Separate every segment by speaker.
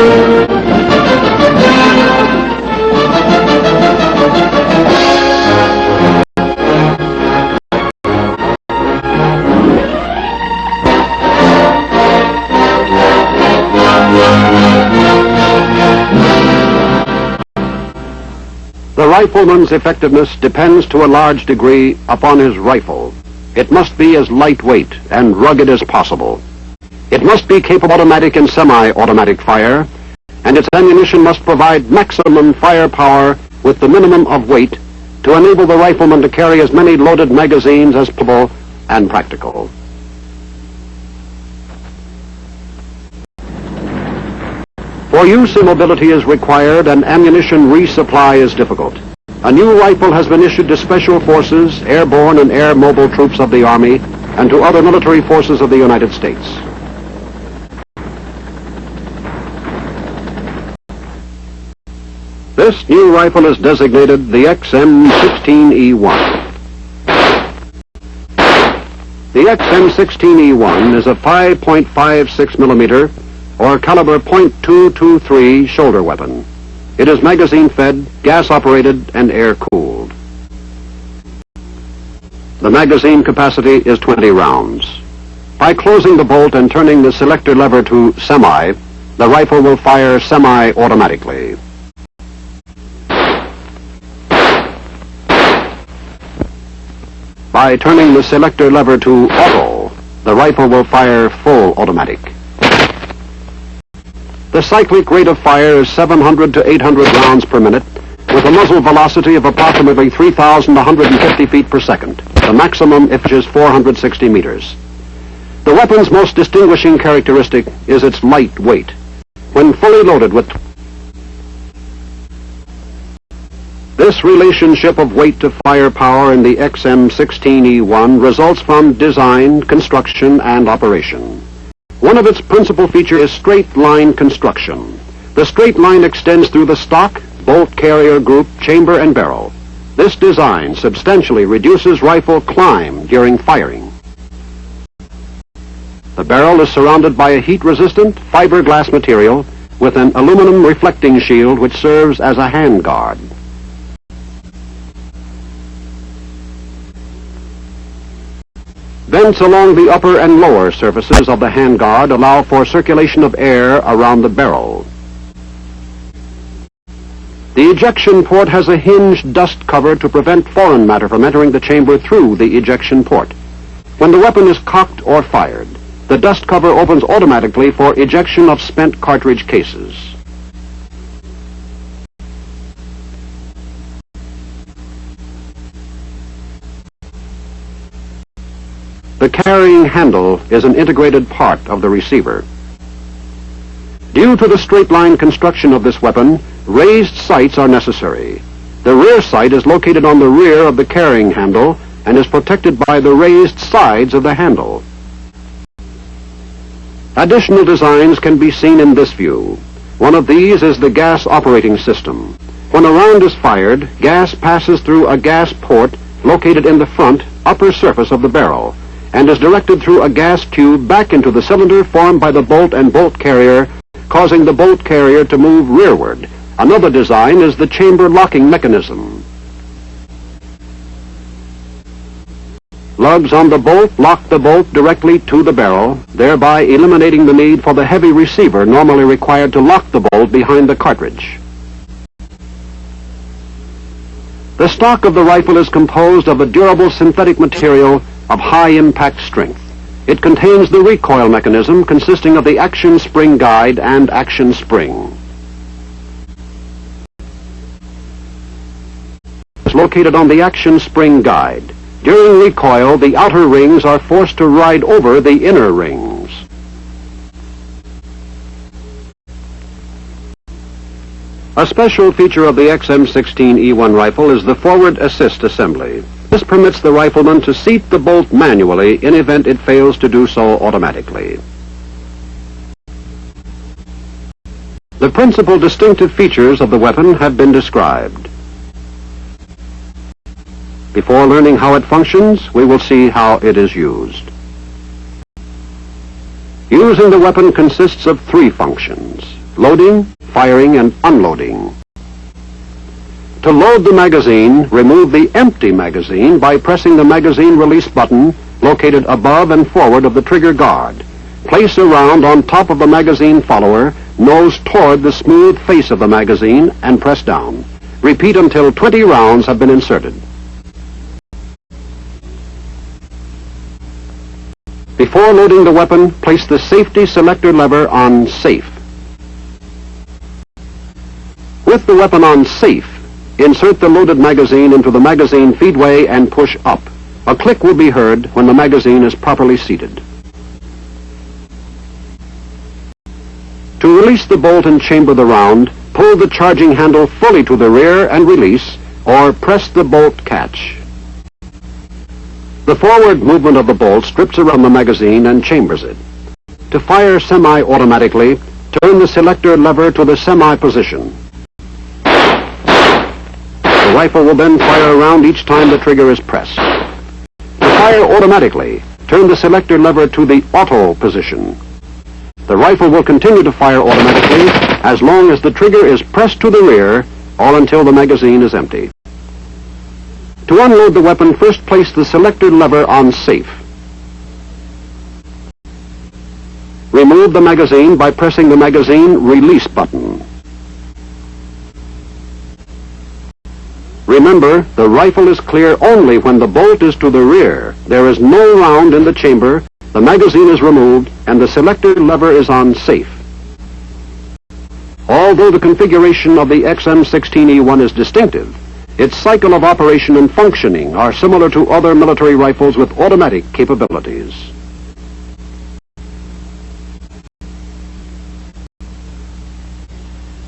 Speaker 1: The rifleman's effectiveness depends to a large degree upon his rifle. It must be as lightweight and rugged as possible. It must be capable of automatic and semi-automatic fire, and its ammunition must provide maximum firepower with the minimum of weight to enable the rifleman to carry as many loaded magazines as possible and practical. For use in mobility is required and ammunition resupply is difficult. A new rifle has been issued to Special Forces, airborne and air mobile troops of the Army, and to other military forces of the United States. This new rifle is designated the XM16E1. The XM16E1 is a 5.56 millimeter or caliber .223 shoulder weapon. It is magazine-fed, gas-operated, and air-cooled. The magazine capacity is 20 rounds. By closing the bolt and turning the selector lever to semi, the rifle will fire semi-automatically. By turning the selector lever to auto, the rifle will fire full automatic. The cyclic rate of fire is 700 to 800 rounds per minute, with a muzzle velocity of approximately 3,150 feet per second. The maximum is 460 meters. The weapon's most distinguishing characteristic is its light weight. When fully loaded with this relationship of weight to firepower in the XM16E1 results from design, construction, and operation. One of its principal features is straight line construction. The straight line extends through the stock, bolt carrier group, chamber, and barrel. This design substantially reduces rifle climb during firing. The barrel is surrounded by a heat-resistant fiberglass material with an aluminum reflecting shield which serves as a hand guard. Vents along the upper and lower surfaces of the handguard allow for circulation of air around the barrel. The ejection port has a hinged dust cover to prevent foreign matter from entering the chamber through the ejection port. When the weapon is cocked or fired, the dust cover opens automatically for ejection of spent cartridge cases. The carrying handle is an integrated part of the receiver. Due to the straight-line construction of this weapon, raised sights are necessary. The rear sight is located on the rear of the carrying handle and is protected by the raised sides of the handle. Additional designs can be seen in this view. One of these is the gas operating system. When a round is fired, gas passes through a gas port located in the front upper surface of the barrel and is directed through a gas tube back into the cylinder formed by the bolt and bolt carrier, causing the bolt carrier to move rearward. Another design is the chamber locking mechanism. Lugs on the bolt lock the bolt directly to the barrel, thereby eliminating the need for the heavy receiver normally required to lock the bolt behind the cartridge. The stock of the rifle is composed of a durable synthetic material of high impact strength. It contains the recoil mechanism consisting of the action spring guide and action spring. It's located on the action spring guide. During recoil, the outer rings are forced to ride over the inner rings. A special feature of the XM16E1 rifle is the forward assist assembly. This permits the rifleman to seat the bolt manually in event it fails to do so automatically. The principal distinctive features of the weapon have been described. Before learning how it functions, we will see how it is used. Using the weapon consists of three functions. loading, firing, and unloading. To load the magazine, remove the empty magazine by pressing the magazine release button located above and forward of the trigger guard. Place a round on top of the magazine follower, nose toward the smooth face of the magazine, and press down. Repeat until 20 rounds have been inserted. Before loading the weapon, place the safety selector lever on Safe. With the weapon on Safe, insert the loaded magazine into the magazine feedway and push up. A click will be heard when the magazine is properly seated. To release the bolt and chamber the round, pull the charging handle fully to the rear and release, or press the bolt catch. The forward movement of the bolt strips around the magazine and chambers it. To fire semi-automatically, turn the selector lever to the semi position. The rifle will then fire a round each time the trigger is pressed. To fire automatically, turn the selector lever to the auto position. The rifle will continue to fire automatically as long as the trigger is pressed to the rear or until the magazine is empty. To unload the weapon, first place the selector lever on Safe. Remove the magazine by pressing the magazine release button. Remember, the rifle is clear only when the bolt is to the rear. There is no round in the chamber, the magazine is removed, and the selector lever is on Safe. Although the configuration of the XM16E1 is distinctive, its cycle of operation and functioning are similar to other military rifles with automatic capabilities.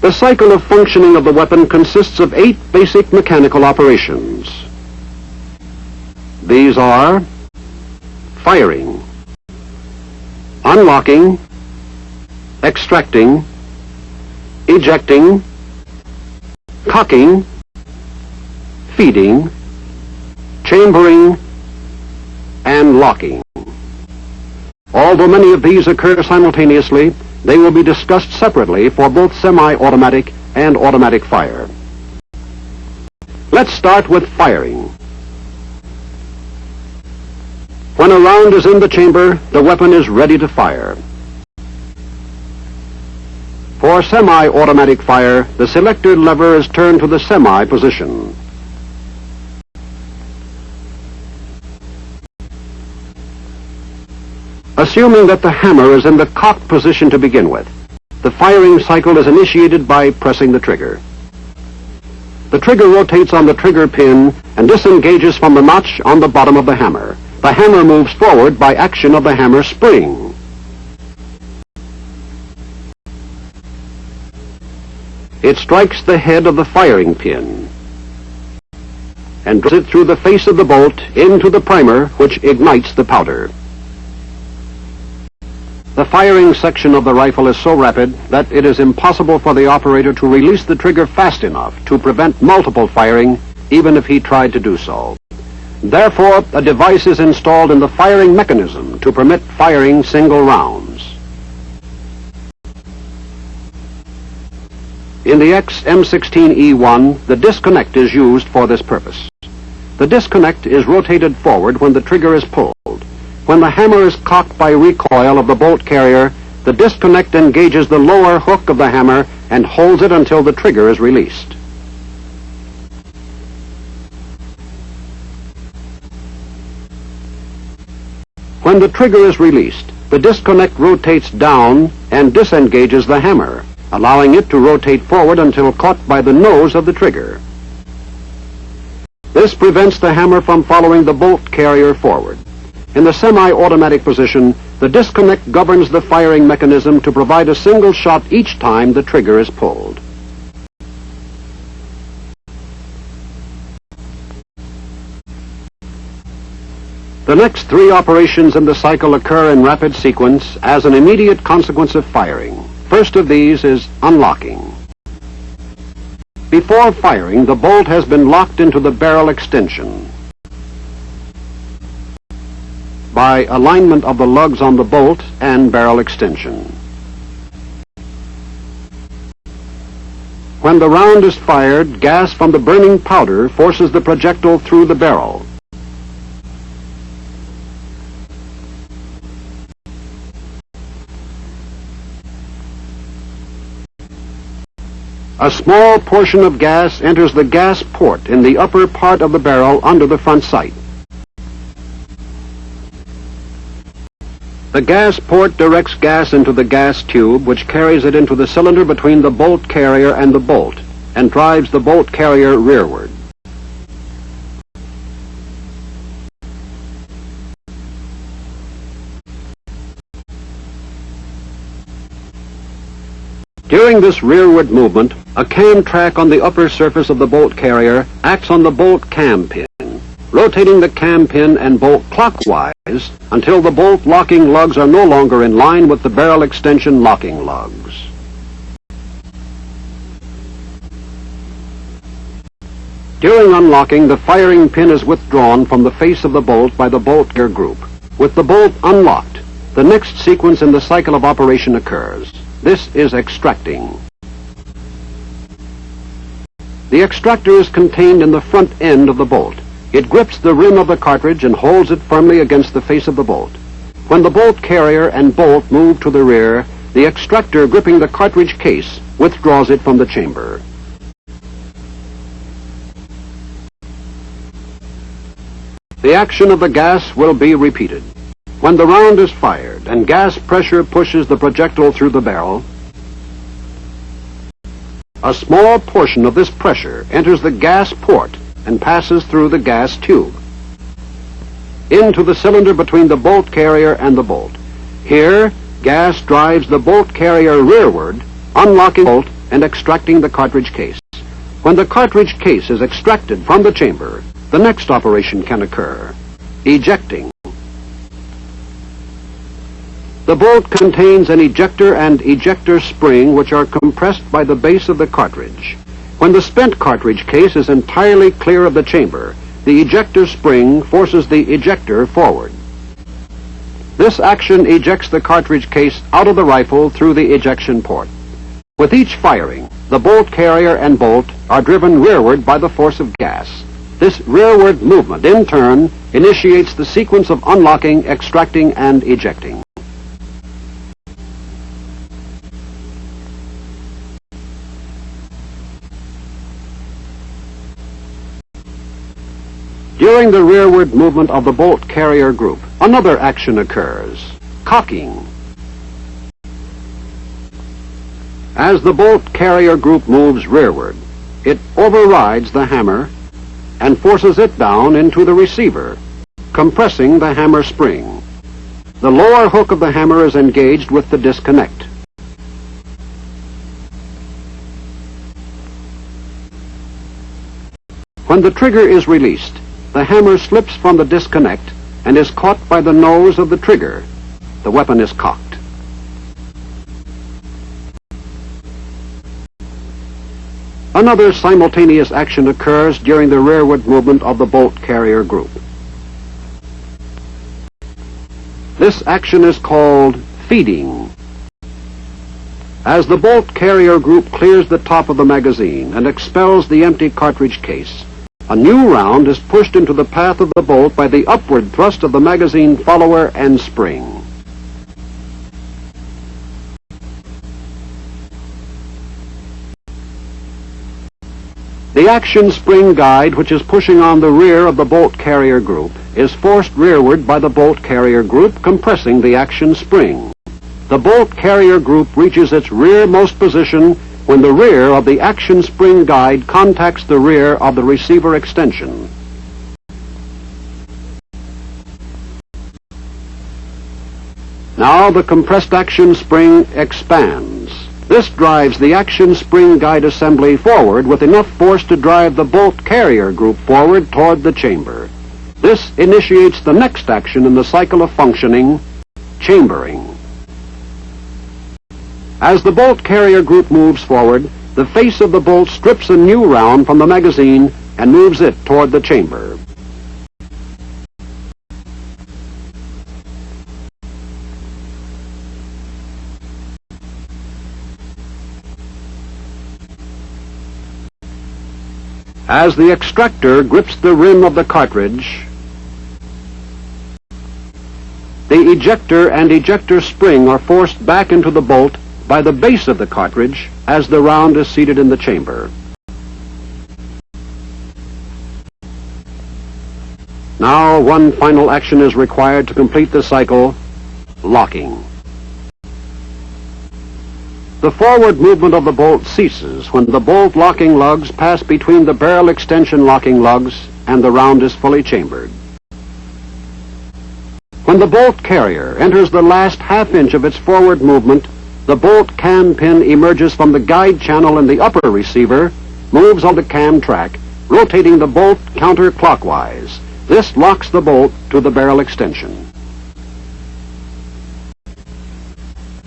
Speaker 1: The cycle of functioning of the weapon consists of 8 basic mechanical operations. These are firing, unlocking, extracting, ejecting, cocking, feeding, chambering, and locking. Although many of these occur simultaneously, they will be discussed separately for both semi-automatic and automatic fire. Let's start with firing. When a round is in the chamber, the weapon is ready to fire. For semi-automatic fire, the selector lever is turned to the semi position. Assuming that the hammer is in the cocked position to begin with, the firing cycle is initiated by pressing the trigger. The trigger rotates on the trigger pin and disengages from the notch on the bottom of the hammer. The hammer moves forward by action of the hammer spring. It strikes the head of the firing pin and drives it through the face of the bolt into the primer, which ignites the powder. The firing section of the rifle is so rapid that it is impossible for the operator to release the trigger fast enough to prevent multiple firing, even if he tried to do so. Therefore, a device is installed in the firing mechanism to permit firing single rounds. In the XM16E1, the disconnect is used for this purpose. The disconnect is rotated forward when the trigger is pulled. When the hammer is cocked by recoil of the bolt carrier, the disconnect engages the lower hook of the hammer and holds it until the trigger is released. When the trigger is released, the disconnect rotates down and disengages the hammer, allowing it to rotate forward until caught by the nose of the trigger. This prevents the hammer from following the bolt carrier forward. In the semi-automatic position, the disconnect governs the firing mechanism to provide a single shot each time the trigger is pulled. The next 3 operations in the cycle occur in rapid sequence as an immediate consequence of firing. First of these is unlocking. Before firing, the bolt has been locked into the barrel extension by alignment of the lugs on the bolt and barrel extension. When the round is fired, gas from the burning powder forces the projectile through the barrel. A small portion of gas enters the gas port in the upper part of the barrel under the front sight. The gas port directs gas into the gas tube, which carries it into the cylinder between the bolt carrier and the bolt, and drives the bolt carrier rearward. During this rearward movement, a cam track on the upper surface of the bolt carrier acts on the bolt cam pin, rotating the cam pin and bolt clockwise until the bolt locking lugs are no longer in line with the barrel extension locking lugs. During unlocking, the firing pin is withdrawn from the face of the bolt by the bolt gear group. With the bolt unlocked, the next sequence in the cycle of operation occurs. This is extracting. The extractor is contained in the front end of the bolt. It grips the rim of the cartridge and holds it firmly against the face of the bolt. When the bolt carrier and bolt move to the rear, the extractor gripping the cartridge case withdraws it from the chamber. The action of the gas will be repeated. When the round is fired and gas pressure pushes the projectile through the barrel, a small portion of this pressure enters the gas port and passes through the gas tube into the cylinder between the bolt carrier and the bolt. Here, gas drives the bolt carrier rearward, unlocking the bolt and extracting the cartridge case. When the cartridge case is extracted from the chamber, the next operation can occur: ejecting. The bolt contains an ejector and ejector spring which are compressed by the base of the cartridge. When the spent cartridge case is entirely clear of the chamber, the ejector spring forces the ejector forward. This action ejects the cartridge case out of the rifle through the ejection port. With each firing, the bolt carrier and bolt are driven rearward by the force of gas. This rearward movement, in turn, initiates the sequence of unlocking, extracting, and ejecting. During the rearward movement of the bolt carrier group, another action occurs: cocking. As the bolt carrier group moves rearward, it overrides the hammer and forces it down into the receiver, compressing the hammer spring. The lower hook of the hammer is engaged with the disconnect. When the trigger is released, the hammer slips from the disconnect and is caught by the nose of the trigger. The weapon is cocked. Another simultaneous action occurs during the rearward movement of the bolt carrier group. This action is called feeding. As the bolt carrier group clears the top of the magazine and expels the empty cartridge case, a new round is pushed into the path of the bolt by the upward thrust of the magazine follower and spring. The action spring guide, which is pushing on the rear of the bolt carrier group, is forced rearward by the bolt carrier group, compressing the action spring. The bolt carrier group reaches its rearmost position when the rear of the action spring guide contacts the rear of the receiver extension. Now the compressed action spring expands. This drives the action spring guide assembly forward with enough force to drive the bolt carrier group forward toward the chamber. This initiates the next action in the cycle of functioning: chambering. As the bolt carrier group moves forward, the face of the bolt strips a new round from the magazine and moves it toward the chamber. As the extractor grips the rim of the cartridge, the ejector and ejector spring are forced back into the bolt by the base of the cartridge as the round is seated in the chamber. Now one final action is required to complete the cycle: locking. The forward movement of the bolt ceases when the bolt locking lugs pass between the barrel extension locking lugs and the round is fully chambered. When the bolt carrier enters the last half-inch of its forward movement, the bolt cam pin emerges from the guide channel in the upper receiver, moves on the cam track, rotating the bolt counterclockwise. This locks the bolt to the barrel extension.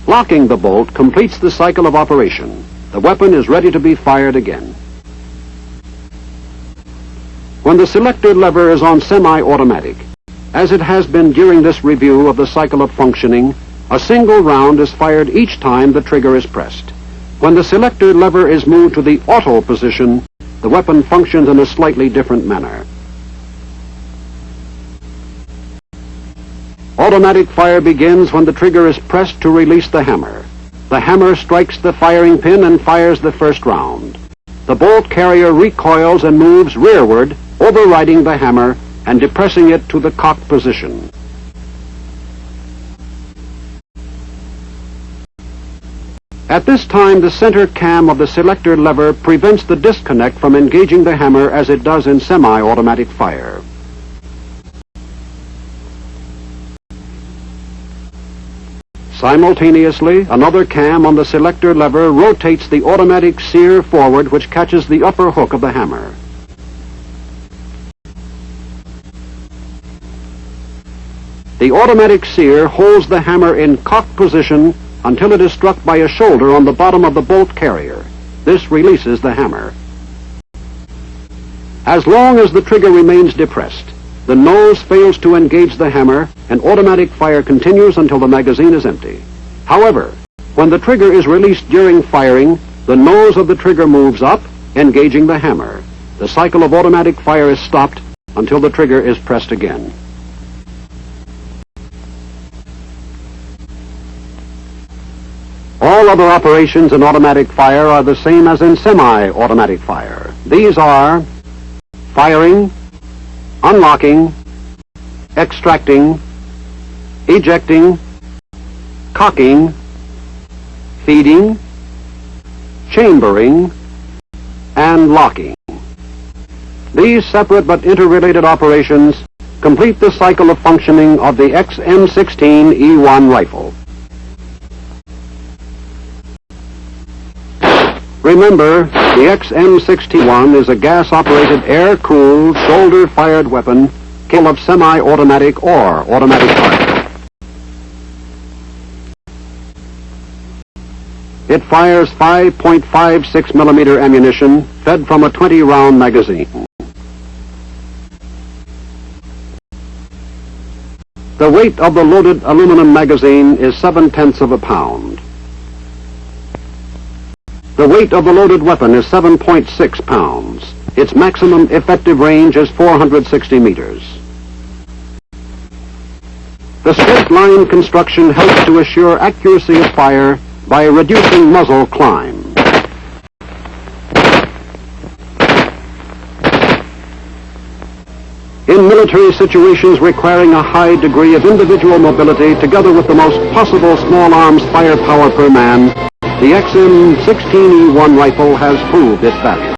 Speaker 1: Locking the bolt completes the cycle of operation. The weapon is ready to be fired again. When the selector lever is on semi-automatic, as it has been during this review of the cycle of functioning, a single round is fired each time the trigger is pressed. When the selector lever is moved to the auto position, the weapon functions in a slightly different manner. Automatic fire begins when the trigger is pressed to release the hammer. The hammer strikes the firing pin and fires the first round. The bolt carrier recoils and moves rearward, overriding the hammer and depressing it to the cocked position. At this time, the center cam of the selector lever prevents the disconnect from engaging the hammer as it does in semi-automatic fire. Simultaneously, another cam on the selector lever rotates the automatic sear forward, which catches the upper hook of the hammer. The automatic sear holds the hammer in cocked position until it is struck by a shoulder on the bottom of the bolt carrier. This releases the hammer. As long as the trigger remains depressed, the nose fails to engage the hammer, and automatic fire continues until the magazine is empty. However, when the trigger is released during firing, the nose of the trigger moves up, engaging the hammer. The cycle of automatic fire is stopped until the trigger is pressed again. All other operations in automatic fire are the same as in semi-automatic fire. These are firing, unlocking, extracting, ejecting, cocking, feeding, chambering, and locking. These separate but interrelated operations complete the cycle of functioning of the XM16E1 rifle. Remember, the XM16E1 is a gas-operated, air-cooled, shoulder-fired weapon capable of semi-automatic or automatic fire. It fires 5.56 millimeter ammunition fed from a 20-round magazine. The weight of the loaded aluminum magazine is 7/10 of a pound. The weight of the loaded weapon is 7.6 pounds. Its maximum effective range is 460 meters. The straight line construction helps to assure accuracy of fire by reducing muzzle climb. In military situations requiring a high degree of individual mobility together with the most possible small arms firepower per man, the XM16E1 rifle has proved its value.